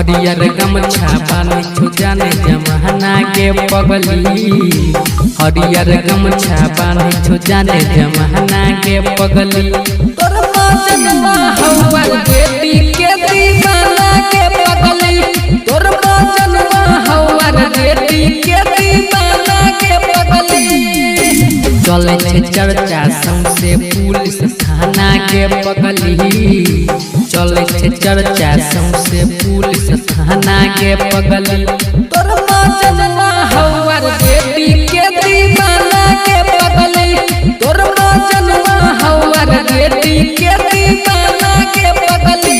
हरियर गमछा बानी छु जाने जमाना के पगली। हरियर गमछा बानी छु जाने जमाना के पगली। तोर मजनवा हौवर बेटी के दीवाना के पगली। तोर मजनवा हौवर बेटी के दीवाना के पगली। चले छे चर्चा सौंसे पुलिस थाना के पगली। चले छे चर्चा सौंसे पुलिस थाना के पगली। तोर मजनवा हौवर बेटी के दीवाना के पगली। तोर मजनवा हौवर बेटी के दीवाना के पगली।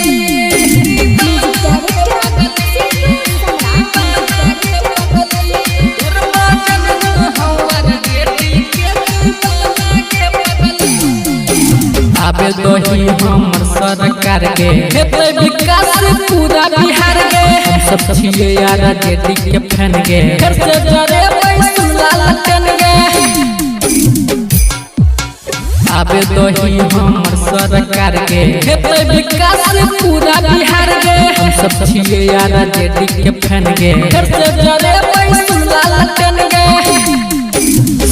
आबे दही हमर सरकार के हेतै विकास पूरा बिहार के। हम सब छियै यार जेडी के फैन गे फिर से जरे पैसुला लटन गे। आबे दही हमर सरकार के हेतै विकास पूरा बिहार के। हम सब छियै यार जेडी के फैन गे फिर से जरे पैसुला लटन गे।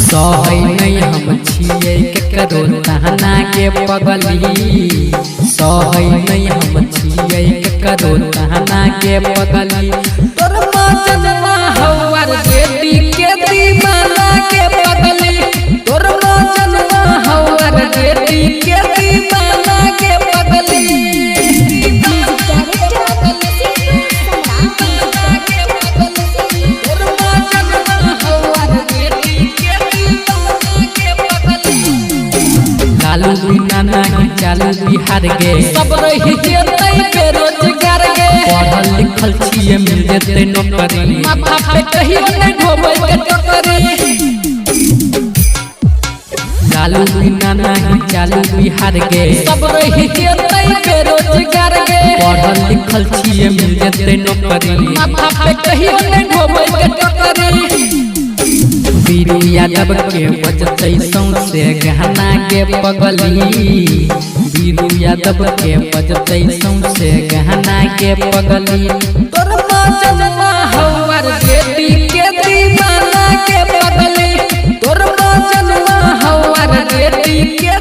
सहै नहीं हम छियै केकरो ताना के पगली। सहै नहीं हम छियै केकरो ताना के पगली। तोर मजनवा हौवर बेटी के दीवाना के पगली। तोर मजनवा हौवर बेटी के दीवाना के पगली। लालू बिना नहीं चालू बिहार गे सब रही जेतै बेरोजगार गे। पढ़ल लिखल छियै मिल जेतै नौकरी माथा पे कहियो नहीं ढोबै के टोकरी। लालू बिना नहीं चालू बिहार गे सब रही जेतै बेरोजगार गे। पढ़ल लिखल छियै मिल जेतै नौकरी माथा पे कहियो नहीं ढोबै के टोकरी। वीरू यादव के बजतै सौंसे गहना के पगली। वीरू यादव के बजतै सौंसे गहना के पगली। तोर मजनवा हौवर बेटी के दीवाना के पगली। तोर मजनवा हौवर बेटी के